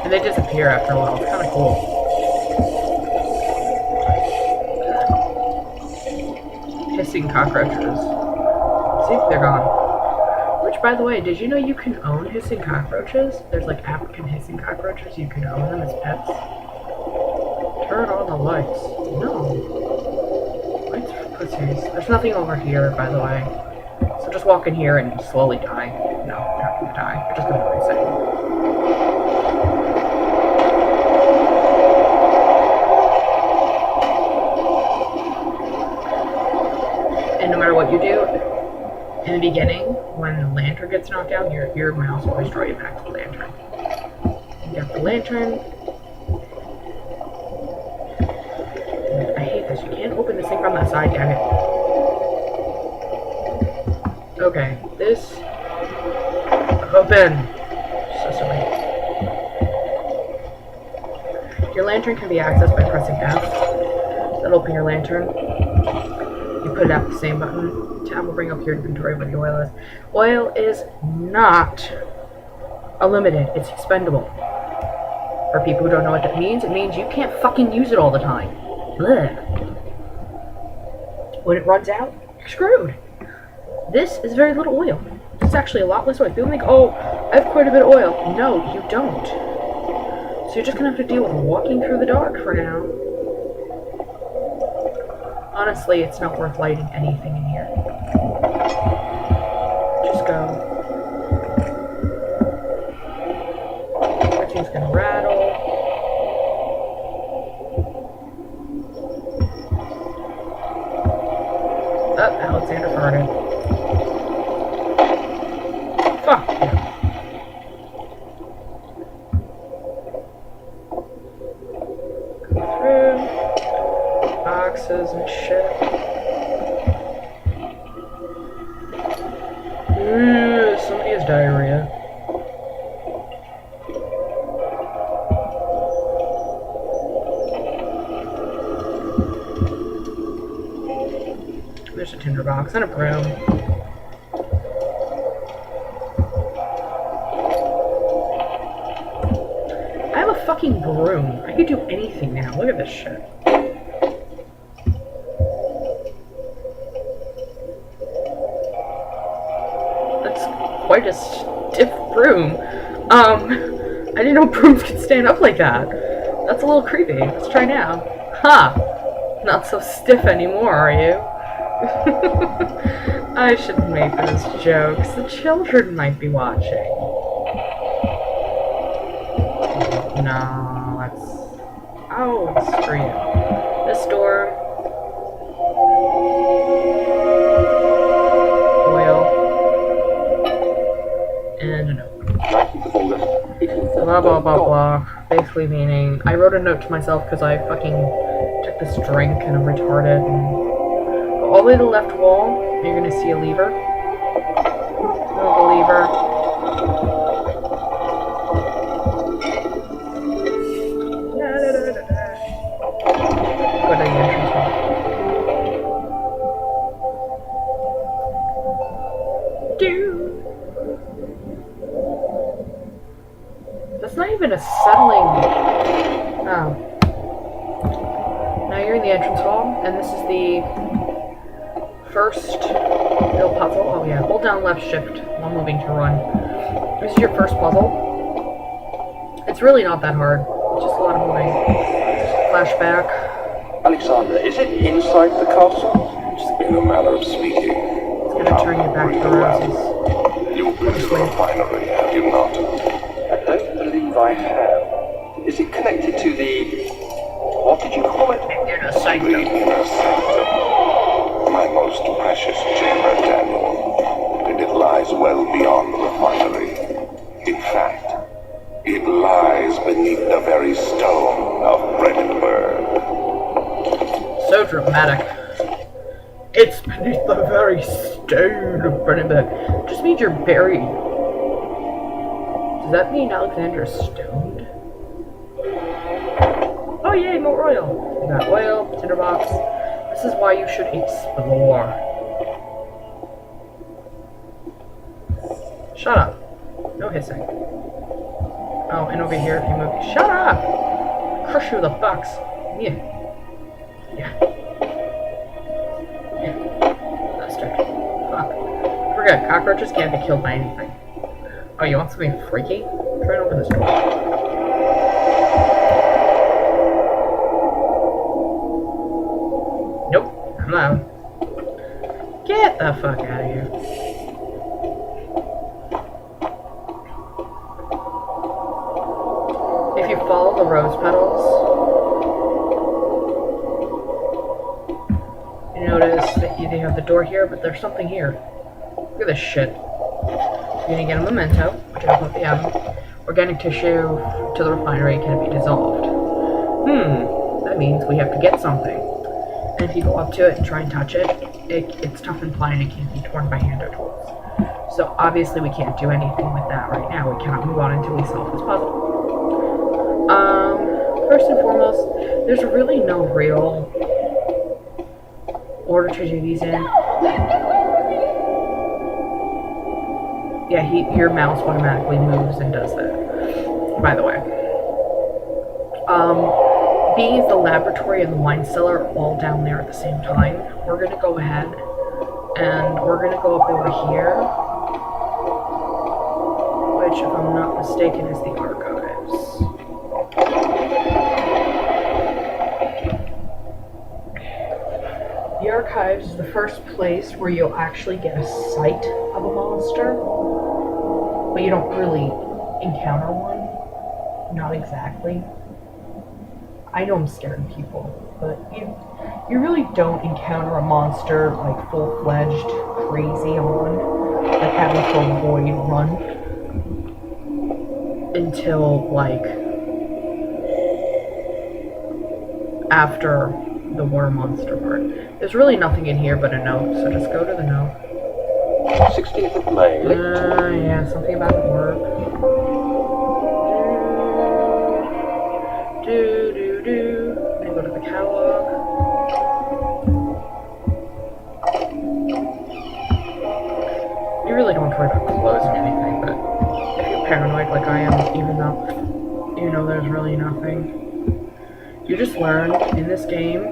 And they disappear after a while. It's kind of cool. Hissing cockroaches. See? They're gone. Which, by the way, did you know you can own hissing cockroaches? There's like African hissing cockroaches. You can own them as pets. Turn on the lights. No. Lights for pussies. There's nothing over here, by the way. So just walk in here and slowly die. No, you're not gonna die. You're just gonna reset. And no matter what you do, in the beginning, when the lantern gets knocked down, your mouse will always draw you back to the lantern. You got the lantern. I hate this. You can't open this thing from that side, damn it. Okay, this. Open. Sesame. Your lantern can be accessed by pressing F. That'll open your lantern. You put it at the same button. Tab will bring up your inventory where the oil is. Oil is not unlimited. It's expendable. For people who don't know what that means, it means you can't fucking use it all the time. Blech. When it runs out, you're screwed. This is very little oil. This is actually a lot less oil. People think, oh, I have quite a bit of oil. No, you don't. So you're just gonna have to deal with walking through the dark for now. Honestly, it's not worth lighting anything in here. Just go. Everything's gonna rattle. Oh, Alexander farted. Fuck you. Go through. Boxes and shit. Somebody has diarrhea. There's a tinderbox and a broom. I have a fucking broom. I could do anything now. Look at this shit. Quite a stiff broom. I didn't know brooms could stand up like that. That's a little creepy. Let's try now. Ha! Not so stiff anymore, are you? I shouldn't make those jokes. The children might be watching. No, that's... Oh, screw you. This door... Blah blah blah blah. Basically meaning I wrote a note to myself because I fucking took this drink and I'm retarded. And all the way to the left wall, you're gonna see a lever. Move the lever. Go to the entrance hall. That's not even a settling. Oh. Now you're in the entrance hall, and this is the first little puzzle. Oh yeah, hold down left shift while moving to run. This is your first puzzle. It's really not that hard. It's just a lot of moving. Flashback. Alexander, is it inside the castle? In a manner of speaking. It's gonna turn you back to roses. You've been to the refinery, have you not? I don't believe I have. Is it connected to the... what did you call it? Inner sanctum. The inner sanctum. My most precious chamber, Daniel. And it lies well beyond the refinery. In fact, it lies beneath the very stone of Brandenburg. So dramatic. It's beneath the very stone of Brandenburg. Just means you're buried. Does that mean Alexander's stoned? Oh yay, more oil! You got oil, tinderbox. This is why you should explore. Shut up. No hissing. Oh, and over here if you move. Shut up! Crush you with a box. Yeah. Yeah. Yeah. Bastard. Fuck. Forget, cockroaches can't be killed by anything. Oh, you want something freaky? Try it over this door. Nope. I'm loud. Get the fuck out of here. If you follow the rose petals, you notice that they have the door here, but there's something here. Look at this shit. You're gonna get a memento, which I put the M. Organic tissue to the refinery can be dissolved. That means we have to get something. And if you go up to it and try and touch it, it's tough and pliant and it can't be torn by hand or tools. So obviously we can't do anything with that right now. We cannot move on until we solve this puzzle. First and foremost, there's really no real order to do these in. Yeah, your mouse automatically moves and does that, by the way. Being the laboratory and the wine cellar are all down there at the same time, we're going to go ahead and we're going to go up over here, which, if I'm not mistaken, is the archives. The archives is the first place where you'll actually get a sight of a monster, but you don't really encounter one. Not exactly. I know I'm scaring people, but you really don't encounter a monster like full-fledged crazy on, like having to avoid run until like after the water monster part. There's really nothing in here but a note, so just go to the note. 16th of May. Yeah, something about work. Do. Then go to the catalog. You really don't worry about clothes or anything, but if you're paranoid like I am, even though you know there's really nothing, you just learn in this game,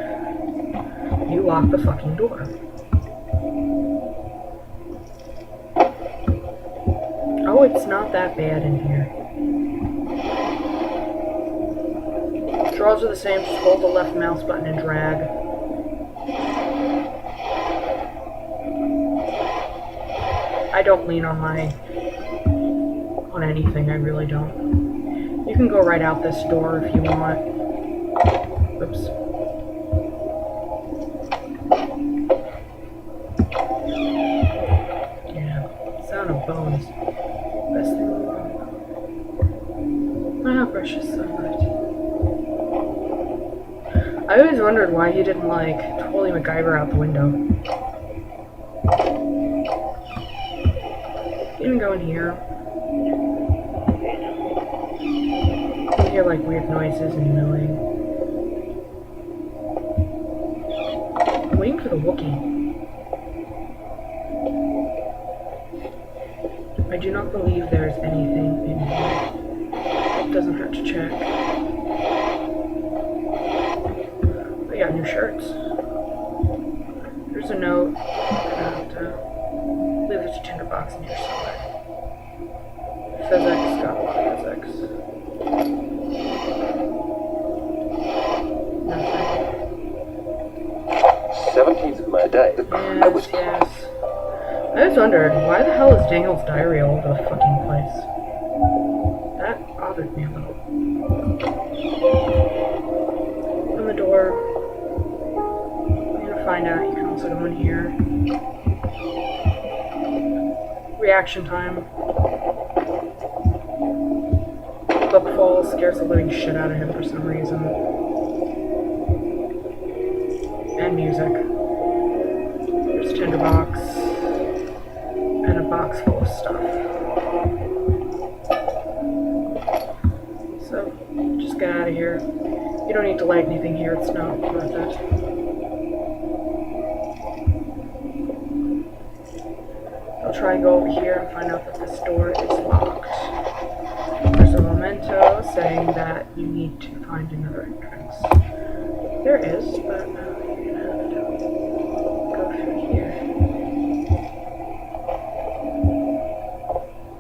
you lock the fucking door. Oh, it's not that bad in here. Drawers are the same, just hold the left mouse button and drag. I don't lean on anything, I really don't. You can go right out this door if you want. Oops. Yeah, sound of bones. Best thing in the world. Ah, precious sunlight. I always wondered why he didn't, like, totally MacGyver out the window. You can go in here. You hear, like, weird noises and milling. I'm waiting for the Wookiee. I do not believe there's anything in here. It doesn't hurt to check. We got new shirts. There's a note. I believe there's a tinderbox in here somewhere. Physics, got physics. Nothing. 17th of my day. Yes. I just wondered, why the hell is Daniel's diary all over the fucking place? That bothered me a little. Open the door. I'm gonna find out. You can also go in here. Reaction time. Book falls, scares the living shit out of him for some reason. And music. There's a tinderbox. And a box full of stuff. So, just get out of here. You don't need to light anything here, it's not worth it. I'll try and go over here and find out that this door is locked. There's a memento. memento saying that you need to find another entrance. There is, but you're gonna have to go through here.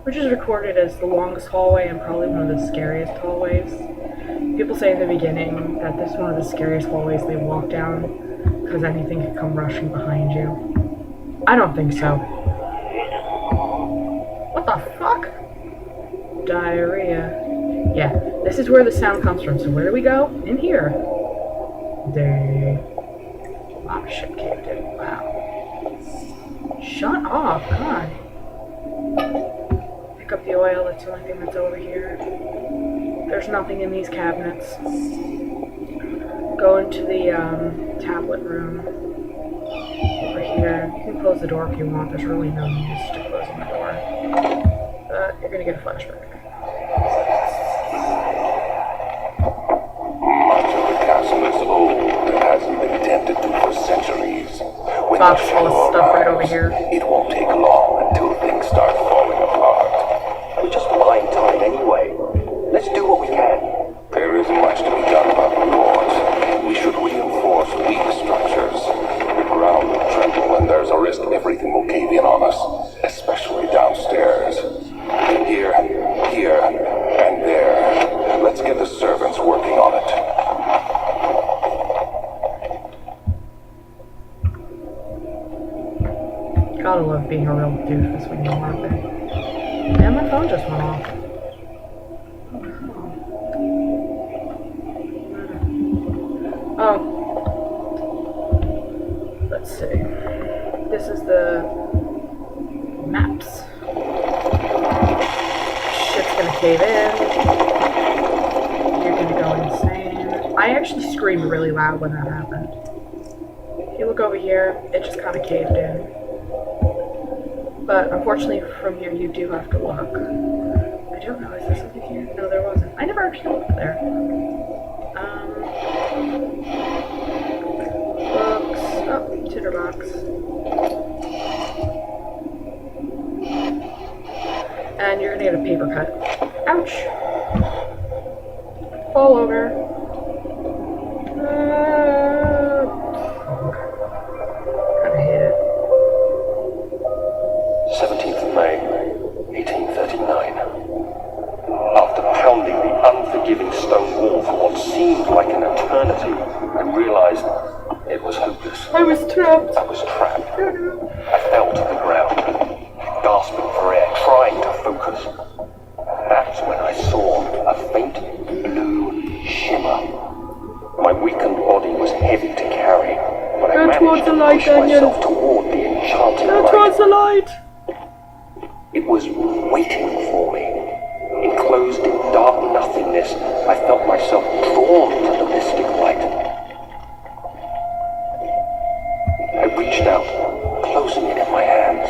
Which is recorded as the longest hallway and probably one of the scariest hallways. People say in the beginning that this is one of the scariest hallways they walk down because anything could come rushing behind you. I don't think so. What the fuck? Diarrhea. Yeah, this is where the sound comes from. So where do we go? In here. There. A lot of shit caved in. Wow. Shut off, God. Pick up the oil. That's the only thing that's over here. There's nothing in these cabinets. Go into the tablet room. Over here. You can close the door if you want. There's really no use to closing the door. But you're gonna get a flashback. Much of the castle is old and hasn't been tended to for centuries. When Box the full of shadow stuff right over arrives, here. it won't take long until things start falling apart. We're just buying time anyway. Let's do what we can. There isn't much to be done about the doors. We should reinforce weak structures. The ground will tremble and there's a risk everything will cave in on us, especially downstairs. Here, and there. Let's get the servants working on it. Gotta love being a real doofus when you're LARPing. And my phone just went off. Oh. Let's see. This is the maps. Shit's gonna cave in. You're gonna go insane. I actually screamed really loud when that happened. If you look over here, it just kind of caved in. But unfortunately from here you do have to look. I don't know, is there something here? No, there wasn't. I never actually looked there. Books. Oh, tinderbox. And you're gonna get a paper cut. Ouch! Fall over. Kinda hate it. 17th of May, 1839. After pounding the unforgiving stone wall for what seemed like an eternity, I realized it was hopeless. I was trapped. I was trapped. I fell to the ground, gasping for air, trying to focus. That's when I saw a faint blue shimmer. My weakened body was heavy to carry, but I managed to push myself toward the enchanting light. Towards the light! It was waiting for me. Enclosed in dark nothingness, I felt myself drawn to the mystic light. I reached out, closing it in my hands.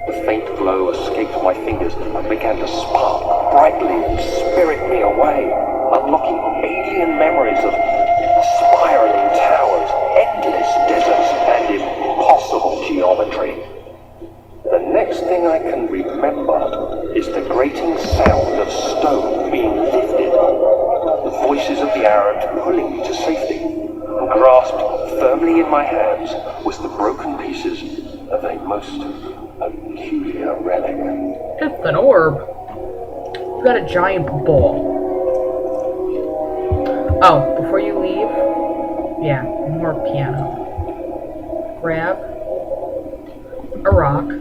The faint glow escaped my fingers and began to spark brightly and spirit me away, unlocking alien memories of spiraling towers, endless deserts, and impossible geometry. The next thing I can remember is the grating sound of stone being lifted, the voices of the Arabs pulling me to safety, and grasped firmly in my hands was the broken pieces of a most peculiar relic. It's an orb. You got a giant ball. Oh, before you leave, yeah, more piano. Grab a rock.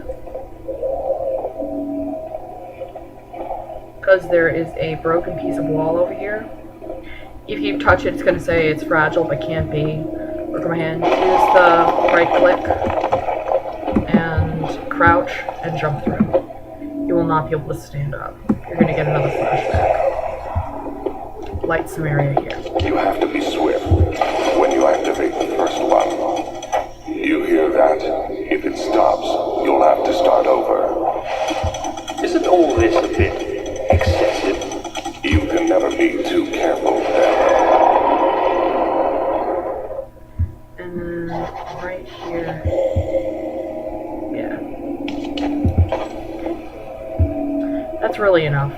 Because there is a broken piece of wall over here. If you touch it, it's going to say it's fragile, but can't be. Look at my hand. Use the right click and crouch and jump through. You will not be able to stand up. You're going to get another flashback. Light some area here. You have to be swift when you activate the first one. You hear that? If it stops, you'll have to start over. Isn't all this a bit excessive? You can never be too careful, then. And then right here. Yeah. That's really enough.